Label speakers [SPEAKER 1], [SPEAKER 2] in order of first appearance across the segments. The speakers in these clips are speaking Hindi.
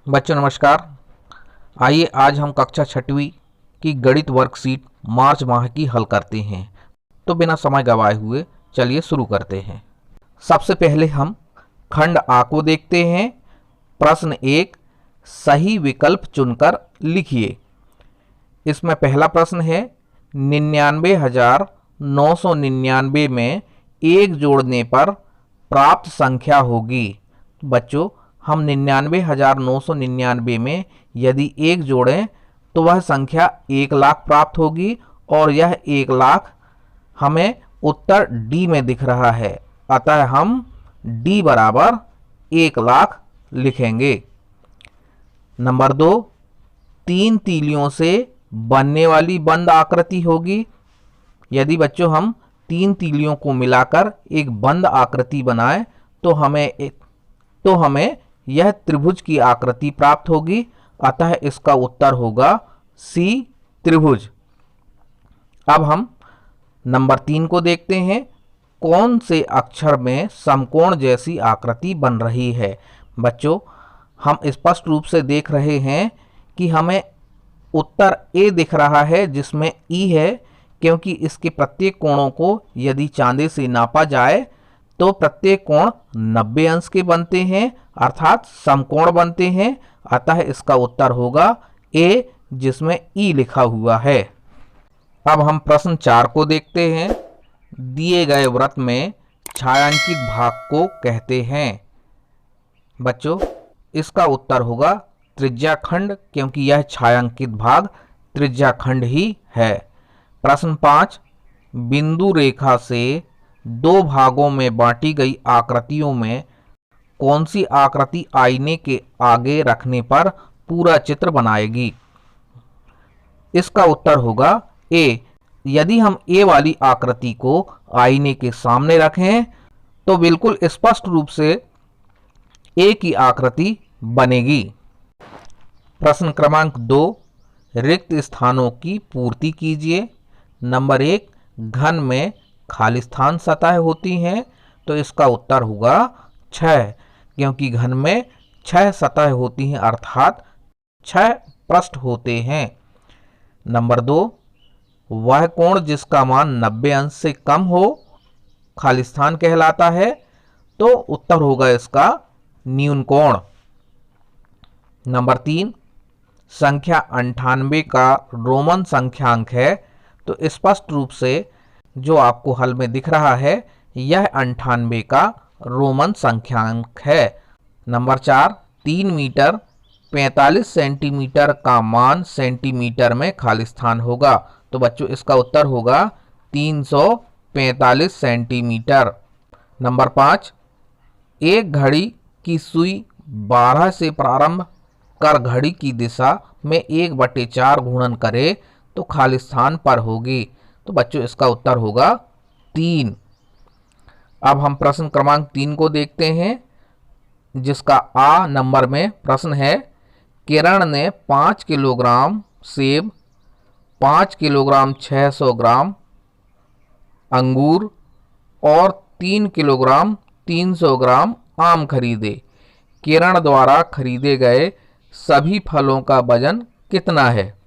[SPEAKER 1] बच्चों नमस्कार। आइए आज हम कक्षा छठवीं की गणित वर्कशीट मार्च माह की हल करते हैं। तो बिना समय गवाए हुए चलिए शुरू करते हैं। सबसे पहले हम खंड आ को देखते हैं। प्रश्न 1, सही विकल्प चुनकर लिखिए। इसमें पहला प्रश्न है 99,999 में 1 जोड़ने पर प्राप्त संख्या होगी। बच्चों, हम 99,999 में यदि 1 जोड़ें तो वह संख्या 1 लाख प्राप्त होगी और यह 1 लाख हमें उत्तर डी में दिख रहा है। अतः हम डी बराबर 1 लाख लिखेंगे। नंबर 2, 3 तीलियों से बनने वाली बंद आकृति होगी। यदि बच्चों हम 3 तीलियों को मिलाकर एक बंद आकृति बनाएं तो हमें यह त्रिभुज की आकृति प्राप्त होगी। अतः इसका उत्तर होगा सी त्रिभुज। अब हम नंबर 3 को देखते हैं। कौन से अक्षर में समकोण जैसी आकृति बन रही है? बच्चों, हम स्पष्ट रूप से देख रहे हैं कि हमें उत्तर ए दिख रहा है जिसमें ई है, क्योंकि इसके प्रत्येक कोणों को यदि चांदे से नापा जाए तो प्रत्येक कोण 90 अंश के बनते हैं, अर्थात समकोण बनते हैं। अतः इसका उत्तर होगा ए जिसमें ई लिखा हुआ है। अब हम प्रश्न 4 को देखते हैं। दिए गए वृत्त में छायांकित भाग को कहते हैं। बच्चों, इसका उत्तर होगा त्रिज्याखंड, क्योंकि यह छायांकित भाग त्रिज्याखंड ही है। प्रश्न 5, बिंदु रेखा से 2 भागों में बांटी गई आकृतियों में कौन सी आकृति आईने के आगे रखने पर पूरा चित्र बनाएगी? इसका उत्तर होगा ए। यदि हम ए वाली आकृति को आईने के सामने रखें तो बिल्कुल स्पष्ट रूप से ए की आकृति बनेगी। प्रश्न क्रमांक 2, रिक्त स्थानों की पूर्ति कीजिए। नंबर 1, घन में खाली स्थान सतह होती हैं, तो इसका उत्तर होगा 6, क्योंकि घन में 6 सतह होती हैं, अर्थात 6 पृष्ठ होते हैं। नंबर 2, वह कोण जिसका मान 90 अंश से कम हो खाली स्थान कहलाता है, तो उत्तर होगा इसका न्यून कोण। नंबर 3, संख्या 98 का रोमन संख्यांक है, तो स्पष्ट रूप से जो आपको हल में दिख रहा है यह 98 का रोमन संख्यांक है। नंबर 4, 3 मीटर 45 सेंटीमीटर का मान सेंटीमीटर में खाली स्थान होगा, तो बच्चों इसका उत्तर होगा 345 सेंटीमीटर। नंबर 5, एक घड़ी की सुई 12 से प्रारंभ कर घड़ी की दिशा में 1/4 घूर्णन करे तो खाली स्थान पर होगी, तो बच्चों इसका उत्तर होगा 3। अब हम प्रश्न क्रमांक 3 को देखते हैं, जिसका आ नंबर में प्रश्न है। किरण ने 5 किलोग्राम सेब, 5 किलोग्राम 600 ग्राम अंगूर और 3 किलोग्राम 300 ग्राम आम खरीदे। किरण द्वारा खरीदे गए सभी फलों का वजन कितना है?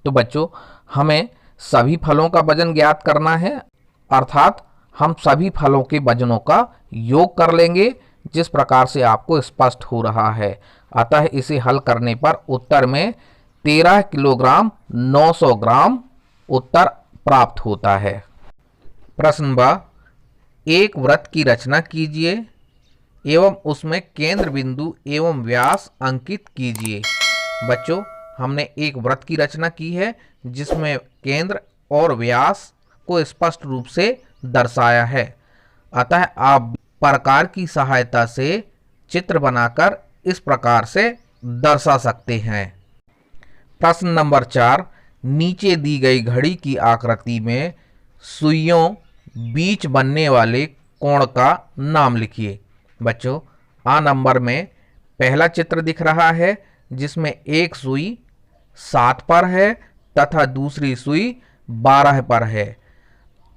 [SPEAKER 1] तो बच्चों, हमें सभी फलों का वजन ज्ञात करना है, अर्थात हम सभी फलों के वजनों का योग कर लेंगे, जिस प्रकार से आपको स्पष्ट हो रहा है। अतः इसे हल करने पर उत्तर में 13 किलोग्राम 900 ग्राम उत्तर प्राप्त होता है। प्रश्न बा, एक वृत्त की रचना कीजिए एवं उसमें केंद्र बिंदु एवं व्यास अंकित कीजिए। बच्चों, हमने एक वृत्त की रचना की है जिसमें केंद्र और व्यास को स्पष्ट रूप से दर्शाया है। अतः आप प्रकार की सहायता से चित्र बनाकर इस प्रकार से दर्शा सकते हैं। प्रश्न नंबर 4, नीचे दी गई घड़ी की आकृति में सुइयों बीच बनने वाले कोण का नाम लिखिए। बच्चों, आ नंबर में पहला चित्र दिख रहा है जिसमें एक सुई 7 पर है तथा दूसरी सुई 12 पर है।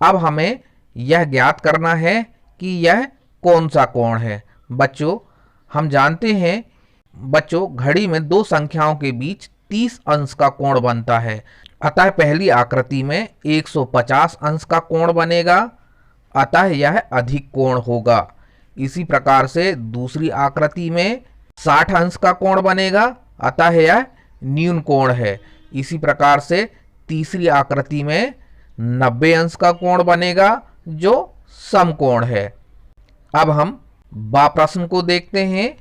[SPEAKER 1] अब हमें यह ज्ञात करना है कि यह कौन सा कोण है। बच्चों, हम जानते हैं बच्चों घड़ी में दो संख्याओं के बीच 30 अंश का कोण बनता है, अतः पहली आकृति में 150 अंश का कोण बनेगा, अतः यह अधिक कोण होगा। इसी प्रकार से दूसरी आकृति में 60 अंश का कोण बनेगा, अतः यह न्यून कोण है। इसी प्रकार से तीसरी आकृति में 90 अंश का कोण बनेगा जो समकोण है। अब हम बा प्रश्न को देखते हैं।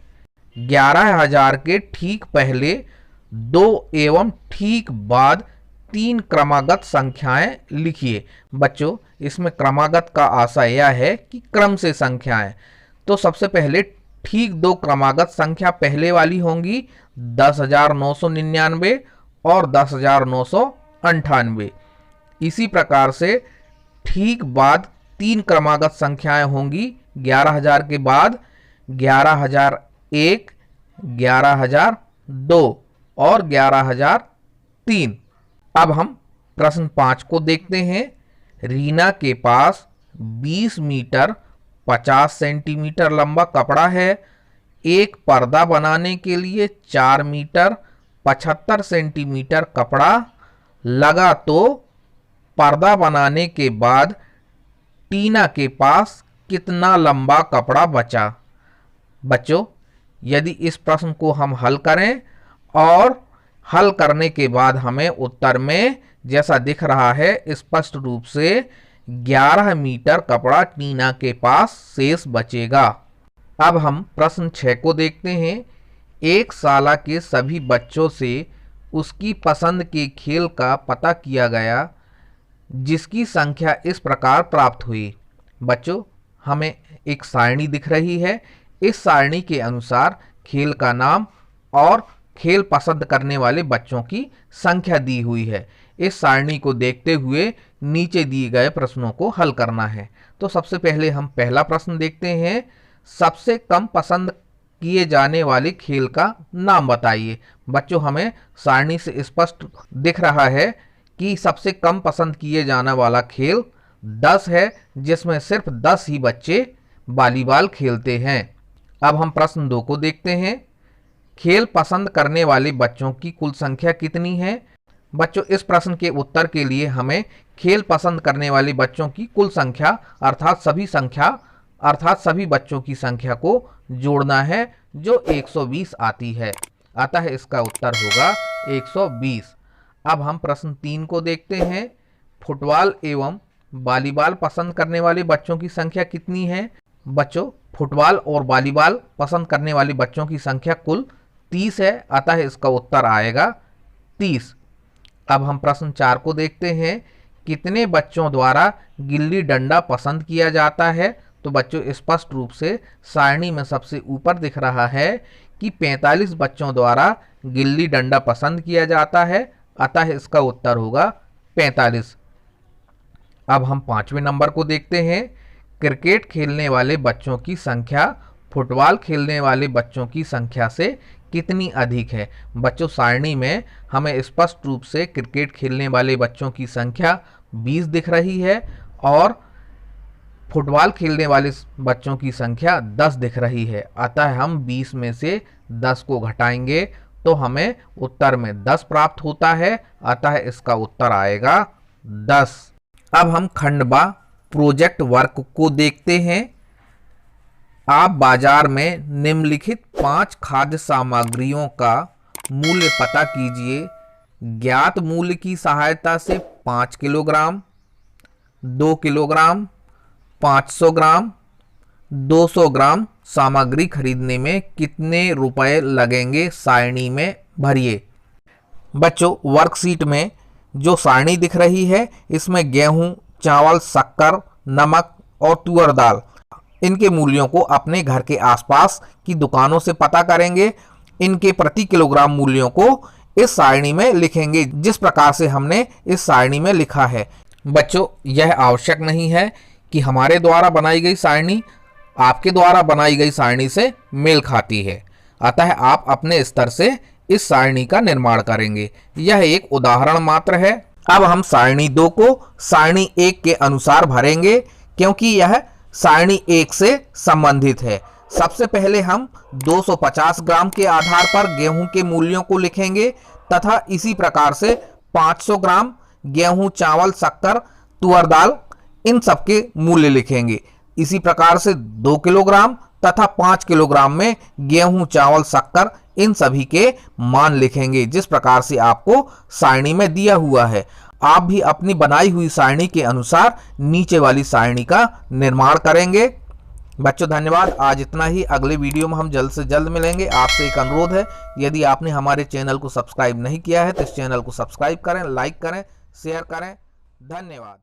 [SPEAKER 1] 11,000 के ठीक पहले 2 एवं ठीक बाद 3 क्रमागत संख्याएं लिखिए। बच्चों इसमें क्रमागत का आशय यह है कि क्रम से संख्याएं। तो सबसे पहले ठीक 2 क्रमागत संख्या पहले वाली होंगी 10,999 और 10,998। इसी प्रकार से ठीक बाद 3 क्रमागत संख्याएं होंगी 11,000 के बाद 11,001, 11,002 और 11,003। अब हम प्रश्न 5 को देखते हैं। रीना के पास 20 मीटर 50 सेंटीमीटर लंबा कपड़ा है। एक पर्दा बनाने के लिए 4 मीटर 75 सेंटीमीटर कपड़ा लगा, तो पर्दा बनाने के बाद टीना के पास कितना लंबा कपड़ा बचा। बच्चों यदि इस प्रश्न को हम हल करें और हल करने के बाद हमें उत्तर में जैसा दिख रहा है स्पष्ट रूप से 11 मीटर कपड़ा टीना के पास शेष बचेगा। अब हम प्रश्न 6 को देखते हैं। एक शाला के सभी बच्चों से उसकी पसंद के खेल का पता किया गया, जिसकी संख्या इस प्रकार प्राप्त हुई। बच्चों हमें एक सारणी दिख रही है। इस सारणी के अनुसार खेल का नाम और खेल पसंद करने वाले बच्चों की संख्या दी हुई है। इस सारणी को देखते हुए नीचे दिए गए प्रश्नों को हल करना है। तो सबसे पहले हम पहला प्रश्न देखते हैं। सबसे कम पसंद किए जाने वाले खेल का नाम बताइए। बच्चों हमें सारणी से स्पष्ट दिख रहा है कि सबसे कम पसंद किए जाने वाला खेल 10 है, जिसमें सिर्फ 10 ही बच्चे वॉलीबॉल खेलते हैं। अब हम प्रश्न 2 को देखते हैं। खेल पसंद करने वाले बच्चों की कुल संख्या कितनी है। बच्चों इस प्रश्न के उत्तर के लिए हमें खेल पसंद करने वाले बच्चों की कुल संख्या अर्थात सभी बच्चों की संख्या को जोड़ना है, जो 120 आती है। अतः इसका उत्तर होगा 120। अब हम प्रश्न 3 को देखते हैं। फुटबॉल एवं वॉलीबॉल पसंद करने वाले बच्चों की संख्या कितनी है। बच्चों फुटबॉल और वॉलीबॉल पसंद करने वाले बच्चों की संख्या कुल 30 है, अतः इसका उत्तर आएगा 30। अब हम प्रश्न 4 को देखते हैं। कितने बच्चों द्वारा गिल्ली डंडा पसंद किया जाता है। तो बच्चों स्पष्ट रूप से सारणी में सबसे ऊपर दिख रहा है कि 45 बच्चों द्वारा गिल्ली डंडा पसंद किया जाता है, अतः इसका उत्तर होगा 45। अब हम 5वें नंबर को देखते हैं। क्रिकेट खेलने वाले बच्चों की संख्या फुटबॉल खेलने वाले बच्चों की संख्या से कितनी अधिक है। बच्चों सारणी में हमें स्पष्ट रूप से क्रिकेट खेलने वाले बच्चों की संख्या 20 दिख रही है और फुटबॉल खेलने वाले बच्चों की संख्या 10 दिख रही है। अतः हम 20 में से 10 को घटाएंगे तो हमें उत्तर में 10 प्राप्त होता है, अतः इसका उत्तर आएगा 10। अब हम खंड बा प्रोजेक्ट वर्क को देखते हैं। आप बाजार में निम्नलिखित 5 खाद्य सामग्रियों का मूल्य पता कीजिए। ज्ञात मूल्य की सहायता से 5 किलोग्राम, 2 किलोग्राम, 500 ग्राम, 200 ग्राम सामग्री खरीदने में कितने रुपए लगेंगे, सारणी में भरिए। बच्चों वर्कशीट में जो सारणी दिख रही है इसमें गेहूं, चावल, शक्कर, नमक और तुअर दाल इनके मूल्यों को अपने घर के आसपास की दुकानों से पता करेंगे। इनके प्रति किलोग्राम मूल्यों को इस सारणी में लिखेंगे जिस प्रकार से हमने इस सारणी में लिखा है। बच्चों यह आवश्यक नहीं है कि हमारे द्वारा बनाई गई सारणी आपके द्वारा बनाई गई सारणी से मेल खाती है, अतः आप अपने स्तर से इस सारणी का निर्माण करेंगे। यह एक उदाहरण मात्र है। अब हम सारणी 2 को सारणी 1 के अनुसार भरेंगे क्योंकि यह सारणी 1 से संबंधित है। सबसे पहले हम 250 ग्राम के आधार पर गेहूं के मूल्यों को लिखेंगे तथा इसी प्रकार से 500 ग्राम गेहूं, चावल, शक्कर, तुअर दाल इन सब के मूल्य लिखेंगे। इसी प्रकार से 2 किलोग्राम तथा 5 किलोग्राम में गेहूं, चावल, शक्कर इन सभी के मान लिखेंगे, जिस प्रकार से आपको सारणी में दिया हुआ है। आप भी अपनी बनाई हुई सारणी के अनुसार नीचे वाली सारणी का निर्माण करेंगे। बच्चों धन्यवाद। आज इतना ही। अगले वीडियो में हम जल्द से जल्द मिलेंगे। आपसे एक अनुरोध है, यदि आपने हमारे चैनल को सब्सक्राइब नहीं किया है तो इस चैनल को सब्सक्राइब करें, लाइक करें, शेयर करें। धन्यवाद।